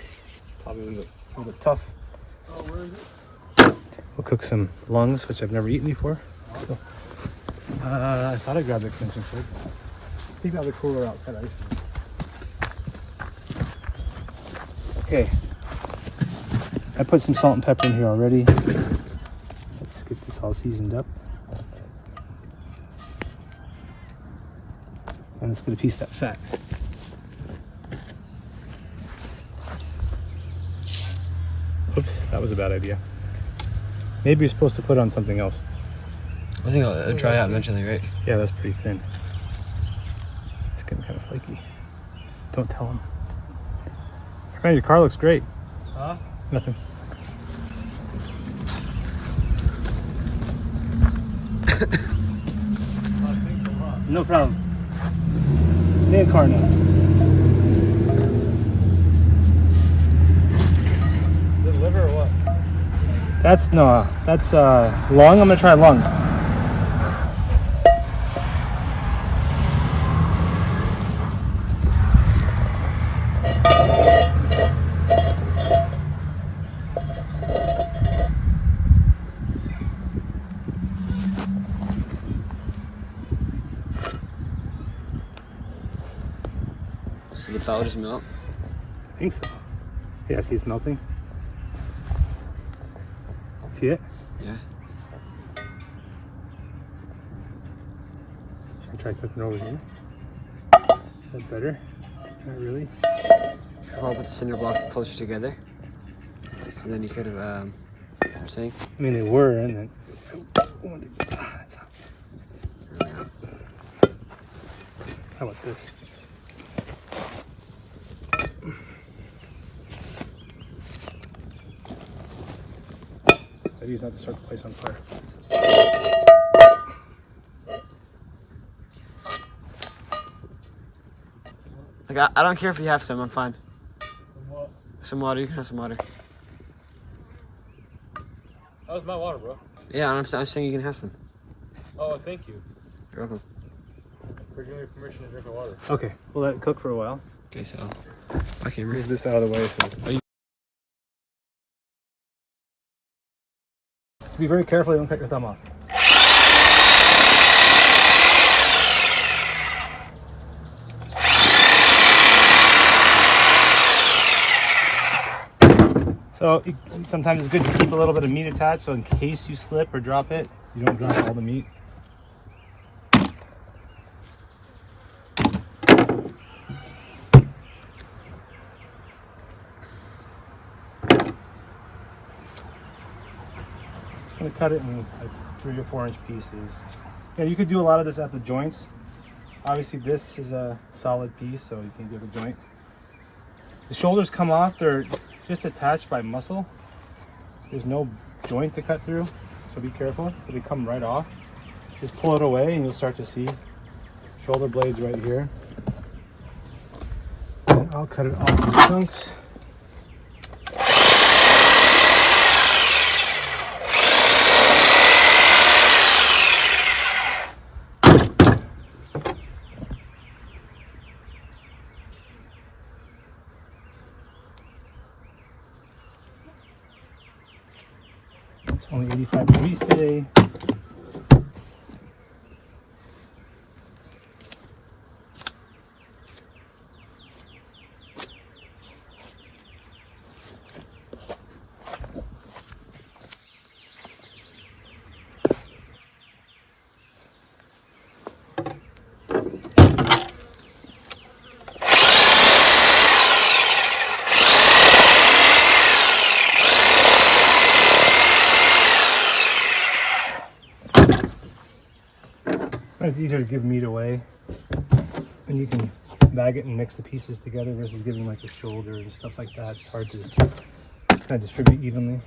probably a little bit tough. Oh, where is it? We'll cook some lungs, which I've never eaten before. So, I thought I grabbed the extension cord. I think I have the cooler outside ice. Okay. I put some salt and pepper in here already. Let's get this all seasoned up. And let's get a piece of that fat. Oops, that was a bad idea. Maybe you're supposed to put on something else. I think it'll dry out eventually, right? Yeah, that's pretty thin. It's getting kind of flaky. Don't tell him. Man, your car looks great. Huh? Nothing. No problem. It's me and car now. Is it liver or what? That's lung. I'm gonna try lung. So the fat will just melt. I think so. Yeah, see it's melting. See it? Yeah. Should I try cooking over here? Is that better? Not really. Should I put the cinder block closer together? So then you could have, I'm saying? I mean, they were, and then. How about this? I use not to start the place on fire. Like, I don't care if you have some, I'm fine. What? Some water, you can have some water. That was my water, bro. Yeah, I'm saying you can have some. Oh, thank you You're welcome. for giving me permission to drink the water. Okay, we'll let it cook for a while. Okay, so I can Move this out of the way. So. Be very careful, you don't cut your thumb off. So sometimes it's good to keep a little bit of meat attached, so in case you slip or drop it, you don't drop all the meat. Just gonna cut it in like 3 or 4 inch pieces. Yeah, you could do a lot of this at the joints. Obviously this is a solid piece, so you can do the joint. The shoulders come off, they're just attached by muscle. There's no joint to cut through, so be careful. They come right off. Just pull it away and you'll start to see shoulder blades right here. And I'll cut it off in chunks. Only 85 degrees today. It's easier to give meat away, and you can bag it and mix the pieces together versus giving like a shoulder and stuff like that. It's hard to kind of distribute evenly.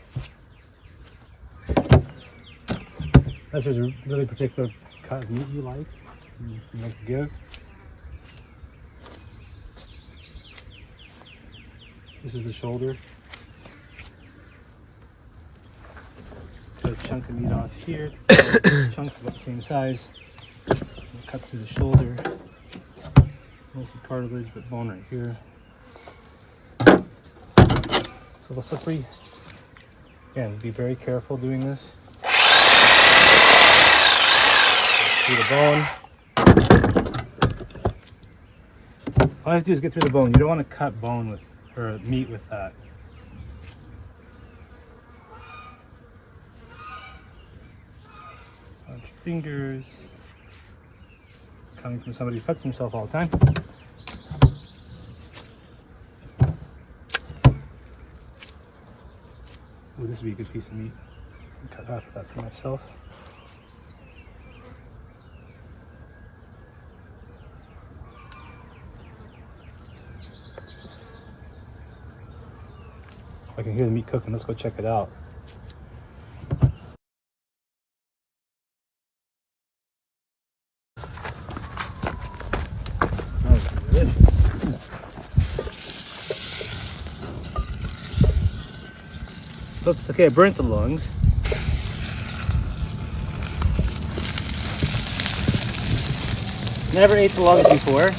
Unless there's a really particular cut of meat you like to give. This is the shoulder. Just cut a chunk of meat off here. Chunks about the same size. Cut through the shoulder. Mostly cartilage, but bone right here. It's a little slippery. Again, be very careful doing this. Through the bone. All I have to do is get through the bone. You don't want to cut bone with, or meat with that. Bunch of fingers. Coming from somebody who cuts himself all the time. Ooh, this would be a good piece of meat. Cut half of that for myself. I can hear the meat cooking. Let's go check it out. Oops, okay, I burnt the lungs. Never ate the lungs before.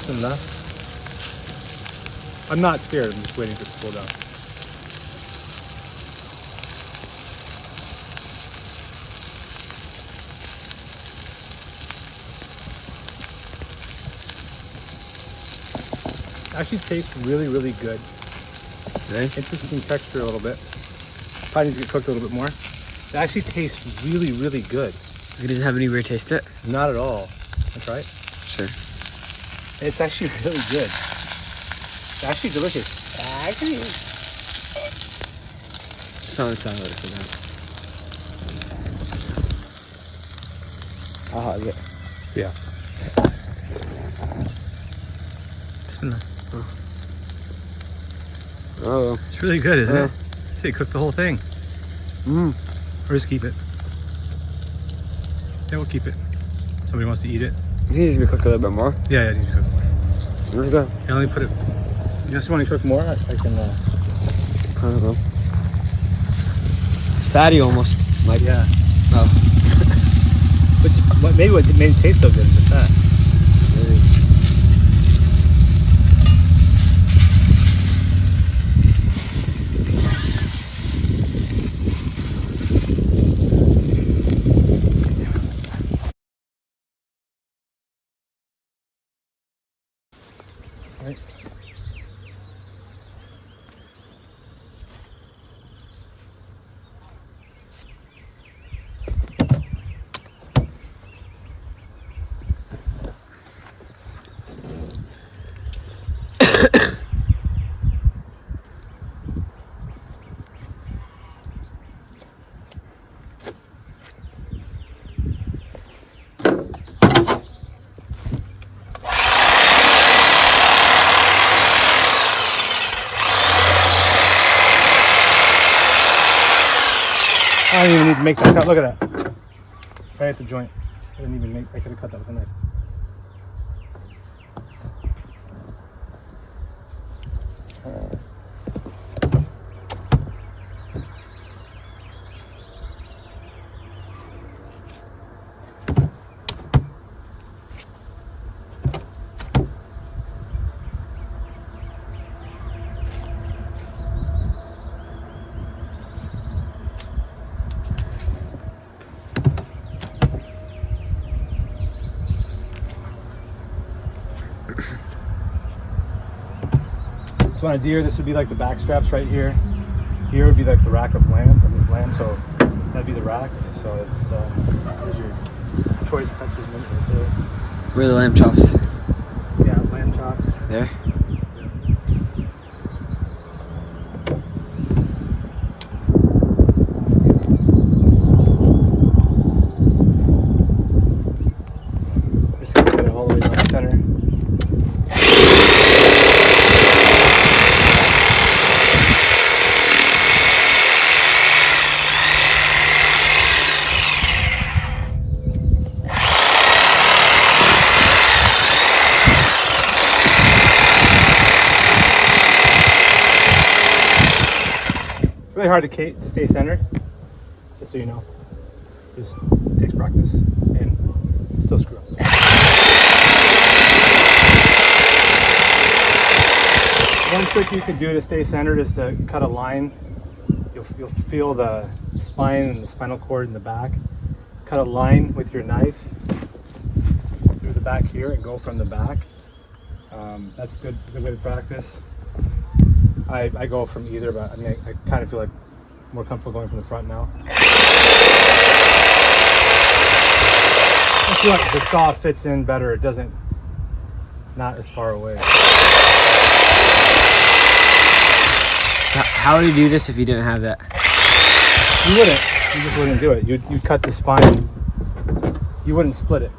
Enough. I'm not scared, I'm just waiting for it to cool down. Actually tastes really, really good. Really? Interesting texture a little bit. Probably needs to get cooked a little bit more. It actually tastes really, really good. You doesn't have any weird taste to it? Not at all. That's right. Sure. It's actually really good. It's actually delicious. Actually. It's not the sound of it for that. I'll hug it. Yeah. Bismillah. Oh. It's really good, isn't Yeah. it? So you cook the whole thing. Or just keep it. Yeah, we'll keep it. Somebody wants to eat it. It needs to be cooked a little bit more. Yeah, it needs to be cooked more. Let's go. Yeah, let me put it. You just want to cook more? I can. I don't know. It's fatty almost. Like, Yeah. oh. But maybe what made it taste so good is the fat. Maybe. Right. I don't even need to make that cut. Look at that. Right at the joint. I didn't even make. I could have cut that with a knife. So on a deer, this would be like the back straps right here. Here would be like the rack of lamb, of this lamb. So that'd be the rack. So it's there's your choice cuts of meat right there. Where are the lamb chops? Yeah, lamb chops. There? Just center. Really hard to stay centered, just so you know. Just takes practice and still screw up. One trick you can do to stay centered is to cut a line. You'll feel the spine and the spinal cord in the back. Cut a line with your knife through the back here and go from the back. That's good way to practice. I go from either, but I mean, I kind of feel like more comfortable going from the front now. I feel like the saw fits in better. It doesn't, not as far away. How would you do this if you didn't have that? You wouldn't. You just wouldn't do it. You'd cut the spine. You wouldn't split it.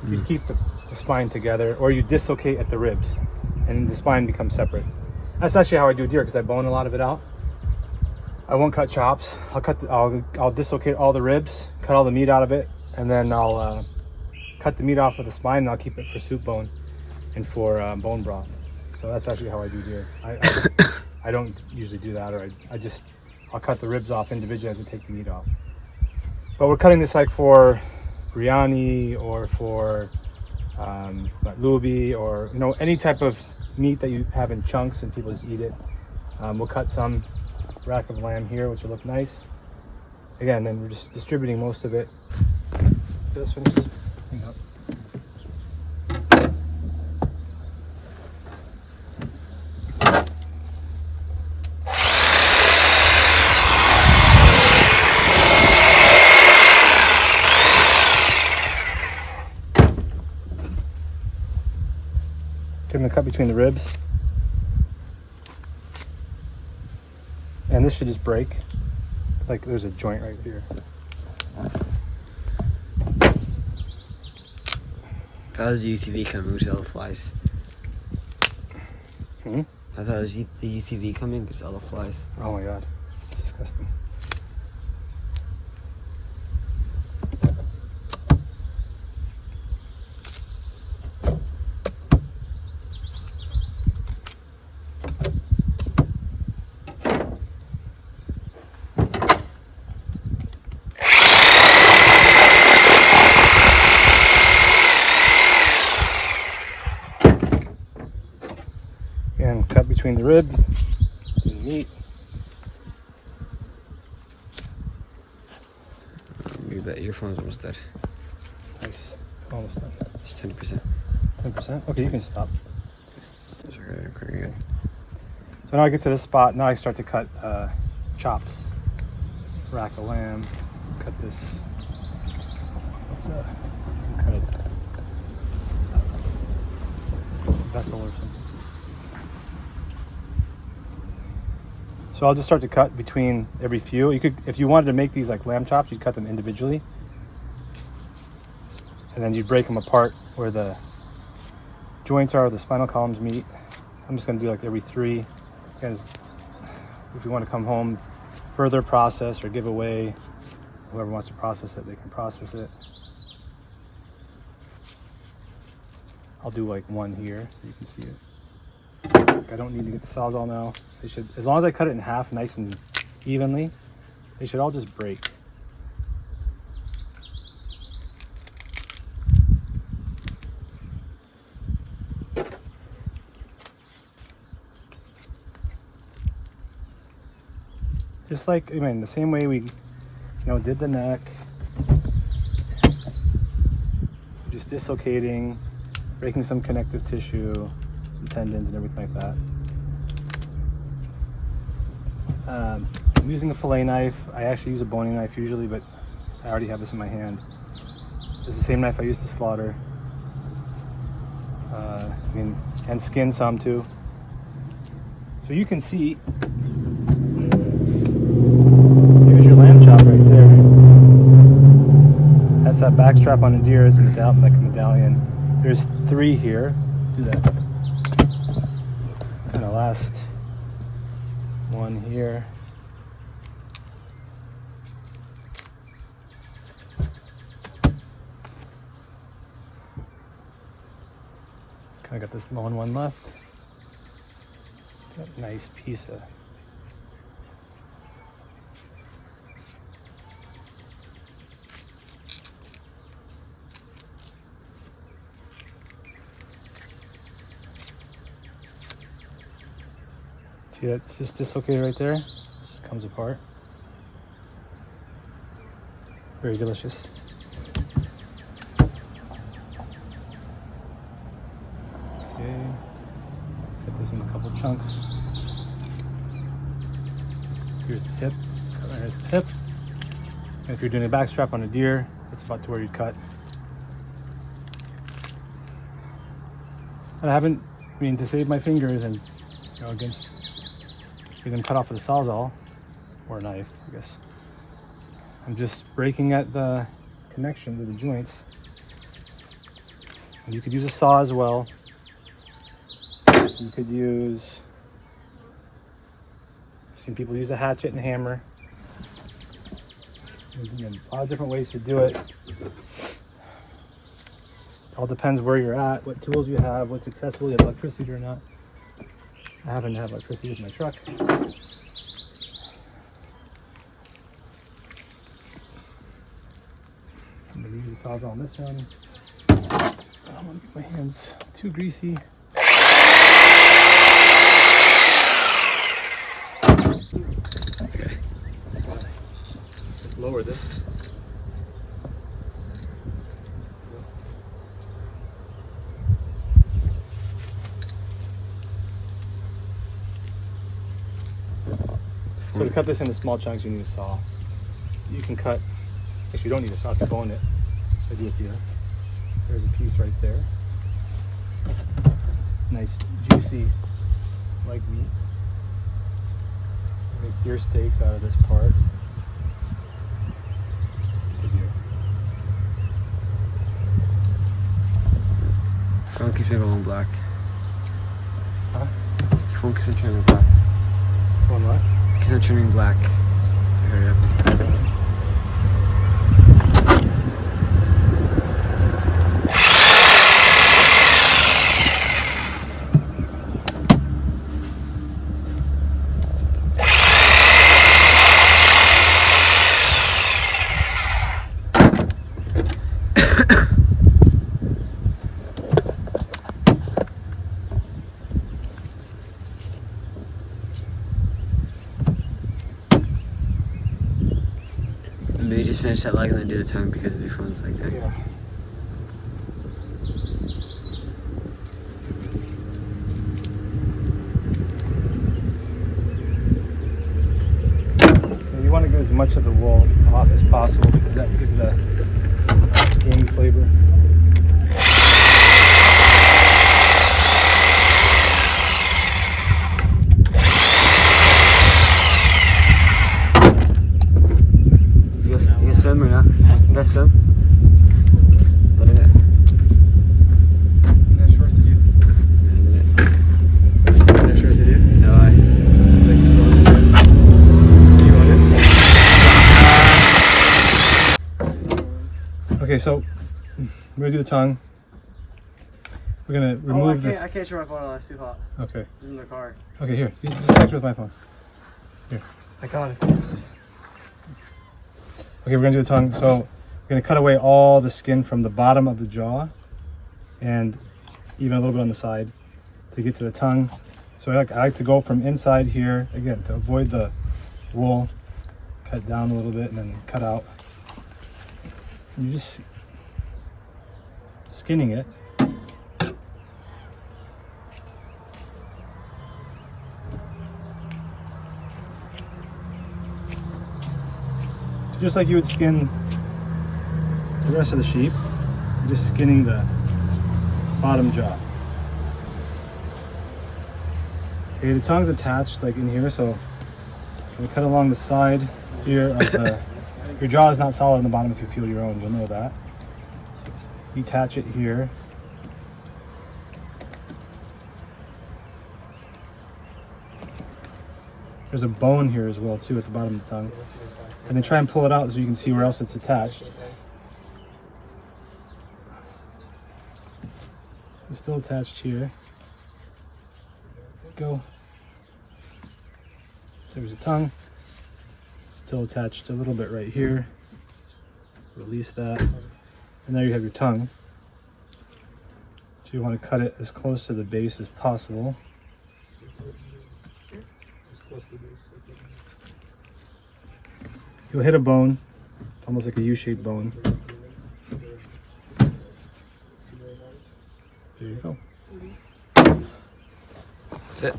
You'd keep the spine together, or you dislocate at the ribs, and the spine becomes separate. That's actually how I do deer, because I bone a lot of it out. I won't cut chops. I'll dislocate all the ribs, cut all the meat out of it, and then I'll cut the meat off of the spine, and I'll keep it for soup bone and for bone broth. So that's actually how I do deer. I don't usually do that, or I'll cut the ribs off individually as I take the meat off. But we're cutting this like for biryani or for matlubi, or any type of meat that you have in chunks and people just eat it. We'll cut some rack of lamb here, which will look nice. Again, then we're just distributing most of it. Let's finish this thing up. Give them a cut between the ribs. And this should just break. Like there's a joint right here. That was the UTV coming, which all the flies. I thought it was the UTV coming, because all the flies. Oh my god. It's disgusting. And cut between the rib and the meat. You bet your phone's almost dead. Nice. Almost done. It's 20%. 10%? Okay, you can stop. That's okay, good. So now I get to this spot. Now I start to cut chops. Rack of lamb. Cut this. It's some kind of vessel or something. So I'll just start to cut between every few. You could, if you wanted to make these like lamb chops, you'd cut them individually. And then you'd break them apart where the joints are, the spinal columns meet. I'm just gonna do like every 3. Because if you want to come home, further process or give away, whoever wants to process it, they can process it. I'll do like 1 here so you can see it. I don't need to get the sawzall now. They should, as long as I cut it in half nice and evenly, they should all just break. Just like, I mean, the same way we, did the neck. Just dislocating, breaking some connective tissue, some tendons and everything like that. I'm using a fillet knife. I actually use a boning knife usually, but I already have this in my hand. It's the same knife I use to slaughter. And skin some too. So you can see, here's your lamb chop right there. That's that back strap on a deer. It's like a medallion. There's 3 here. Do that. Kind of last one here. Kind of got this lone one left. Got a nice piece of. See, that's just dislocated right there. Just comes apart. Very delicious. Okay. Cut this in a couple chunks. Here's the tip. Here's the tip. And if you're doing a back strap on a deer, that's about to where you'd cut. And I haven't, to save my fingers and, against getting cut off with a sawzall or a knife, I guess. I'm just breaking at the connections of the joints. And you could use a saw as well. You could use, I've seen people use a hatchet and hammer. There's a lot of different ways to do it. All depends where you're at, what tools you have, what's accessible, you have electricity or not. I happen to have electricity with my truck. I'm going to use the sawzall on this one. I don't want to get my hands too greasy. Okay. Just lower this. So to cut this into small chunks, you need a saw. You can cut, actually you don't need a saw to bone it. I do it to you. There's a piece right there. Nice, juicy leg meat. Make deer steaks out of this part. It's a deer. Phone keeps me going black. Huh? Your phone keeps on turning black. Going what? Keeps on turning black. So hurry up. Maybe just finish that leg and then do the tongue because the phone's like that. Yeah. You want to get as much of the wool off as possible because of the game flavor. You can swim or not? Best swim? Let it. Not sure what to do. Not sure what to do. No, I. You want it? Okay, so we're gonna do the tongue. We're gonna remove I can't turn my phone on, it's too hot. Okay. It's in the car. Okay, here. Just text with my phone. Here. I got it. Okay, we're gonna do the tongue. So we're gonna cut away all the skin from the bottom of the jaw and even a little bit on the side to get to the tongue. So I like to go from inside here, again, to avoid the wool, cut down a little bit and then cut out. You're just skinning it. Just like you would skin the rest of the sheep, you're just skinning the bottom jaw. Okay, the tongue's attached like in here, so we cut along the side here of the. Your jaw is not solid on the bottom if you feel your own, you'll know that. So detach it here. There's a bone here as well too at the bottom of the tongue. And then try and pull it out so you can see where else it's attached. It's still attached here. Go. There's a tongue. Still attached a little bit right here. Release that. And there you have your tongue. So you want to cut it as close to the base as possible. You'll hit a bone, almost like a U-shaped bone. There you go. That's it.